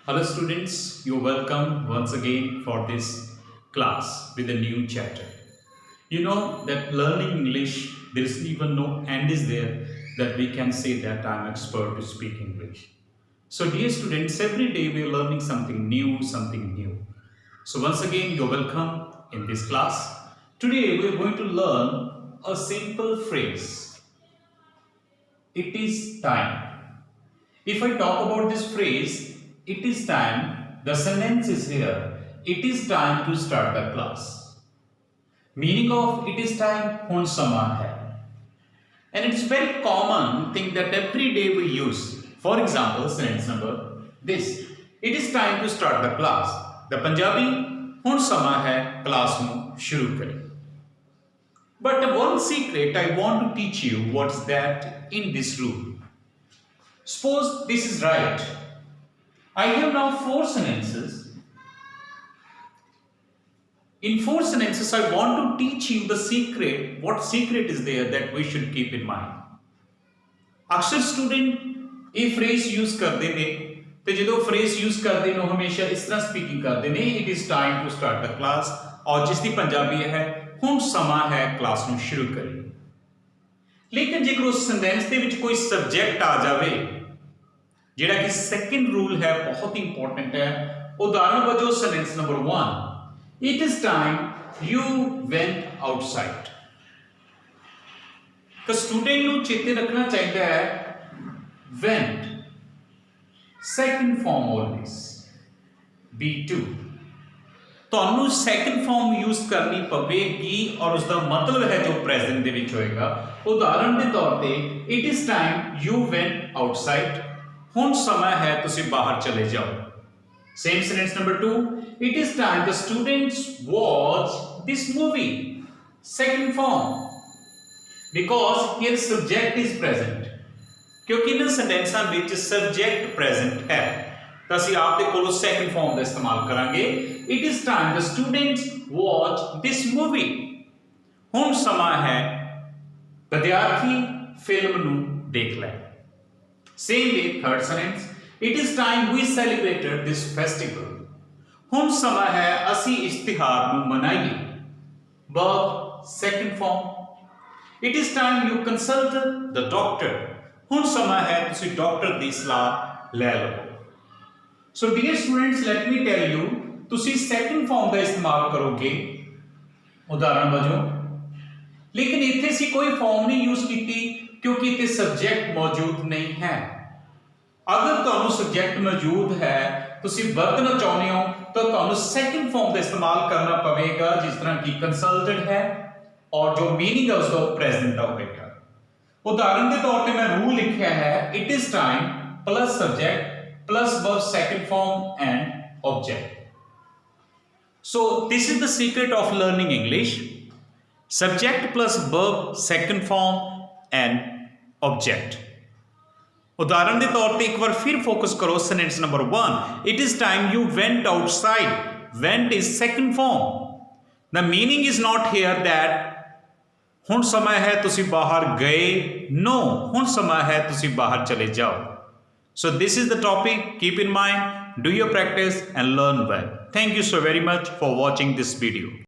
Hello students, you're welcome once again for this class with a new chapter. You know that learning English, there is even no end is there that we can say that I'm expert to speak English. So dear students, every day we are learning something new, something new. So once again, you're welcome in this class. Today we are going to learn a simple phrase. It is time. If I talk about this phrase, it is time, the sentence is here. It is time to start the class. Meaning of it is time, hun sama hai. And it's very common thing that every day we use. For example, sentence number this. It is time to start the class. The Punjabi, hun sama hai, class nu shuru kare. But one secret I want to teach you what's that in this rule. Suppose this is right. I have now 4 sentences. In 4 sentences, I want to teach you the secret. What secret is there that we should keep in mind? अक्सर student ये phrase use करते ने तो जो phrase use करते ने हमेशा इस तरह स्पीकिंग करते ने it is time to start the class और जिसकी पंजाबी है हुण समा है क्लास ਨੂੰ शुरू करिए लेकिन जेकर उस सेंटेंस ਦੇ ਵਿੱਚ कोई सब्जेक्ट आ जावे ਜਿਹੜਾ कि सेकंड रूल है बहुत ही इंपॉर्टेंट है उदाहरण वजों sentence number 1 it is time you went outside तो स्टूडेंट ਨੂੰ ਚੇਤੇ ਰੱਖਣਾ ਚਾਹੀਦਾ ਹੈ went second form always be2 ਤੁਹਾਨੂੰ ਸੈਕੰਡ ਫਾਰਮ ਯੂਜ਼ ਕਰਨੀ ਪਵੇਗੀ ਔਰ ਉਸ ਦਾ ਮਤਲਬ ਹੈ ਜੋ ਪ੍ਰੈਜ਼ੈਂਟ ਦੇ ਵਿੱਚ ਹੋਏਗਾ ਉਦਾਹਰਨ ਦੇ ਤੌਰ ਤੇ it is time you ਵੈਂਟ outside ਹੁਣ ਸਮਾਂ ਹੈ ਤੁਸੀਂ ਬਾਹਰ ਚਲੇ ਜਾਓ same sentence number 2 it is time the students watch this movie second farm because here subject is present ਕਿਉਂਕਿ ਇਹਨਾਂ ਸੈਂਟੈਂਸਾਂ ਵਿੱਚ ਸਬਜੈਕਟ ਪ੍ਰੈਜ਼ੈਂਟ ਹੈ ਤਾਂ ਅਸੀਂ ਆਪ ਦੇ ਕੋਲੋਂ ਸੈਕੰਡ ਫਾਰਮ ਦਾ ਇਸਤੇਮਾਲ ਕਰਾਂਗੇ it is time the students watch this movie ਹੁਣ ਸਮਾਂ ਹੈ ਵਿਦਿਆਰਥੀ ਫਿਲਮ ਨੂੰ ਦੇਖ ਲੈ same way third sentence it is time we celebrated this festival ਹੁਣ ਸਮਾਂ ਹੈ ਅਸੀਂ ਇਸ ਤਿਉਹਾਰ ਨੂੰ ਮਨਾਈਏ verb second form it is time you consult the doctor ਹੁਣ ਸਮਾਂ ਹੈ ਤੁਸੀਂ ਡਾਕਟਰ ਦੀ ਸਲਾਹ ਲੈ ਲਓ So dear students, let me tell you, ਤੁਸੀਂ second form ਦਾ ਇਸਤੇਮਾਲ ਕਰੋਗੇ ਉਦਾਹਰਨ ਵਜੋਂ ਲੇਕਿਨ ਇੱਥੇ ਅਸੀਂ ਕੋਈ ਫਾਰਮ ਨਹੀਂ ਯੂਜ਼ ਕੀਤੀ ਕਿਉਂਕਿ ਇੱਥੇ ਸਬਜੈਕਟ ਮੌਜੂਦ ਨਹੀਂ ਹੈ ਅਗਰ ਤੁਹਾਨੂੰ ਸਬਜੈਕਟ ਮੌਜੂਦ ਹੈ ਤੁਸੀਂ ਵਰਤਣਾ ਚਾਹੁੰਦੇ ਹੋ ਤਾਂ ਤੁਹਾਨੂੰ second form ਦਾ ਇਸਤੇਮਾਲ ਕਰਨਾ ਪਵੇਗਾ ਜਿਸ ਤਰ੍ਹਾਂ ਕਿ ਕੰਸਲਟਡ ਹੈ ਔਰ ਜੋ ਮੀਨਿੰਗ ਹੈ ਉਸ ਦਾ ਪ੍ਰੈਜ਼ੈਂਟ ਦਾ ਹੋਵੇਗਾ ਉਦਾਹਰਨ ਦੇ ਤੌਰ ਤੇ ਮੈਂ ਰੂਲ ਲਿਖਿਆ ਹੈ it is time plus subject plus verb second form and object. So this is the secret of learning English. Subject plus verb second form and object. उदाहरण के तौर पे एक बार फिर फोकस करो sentence number 1 it is time you went outside went is second form the meaning is not here that ਹੁਣ ਸਮਾਂ ਹੈ ਤੁਸੀਂ ਬਾਹਰ ਗਏ no ਹੁਣ ਸਮਾਂ ਹੈ ਤੁਸੀਂ ਬਾਹਰ ਚਲੇ ਜਾਓ So this is the topic, keep in mind, do your practice and learn well. Thank you so very much for watching this video.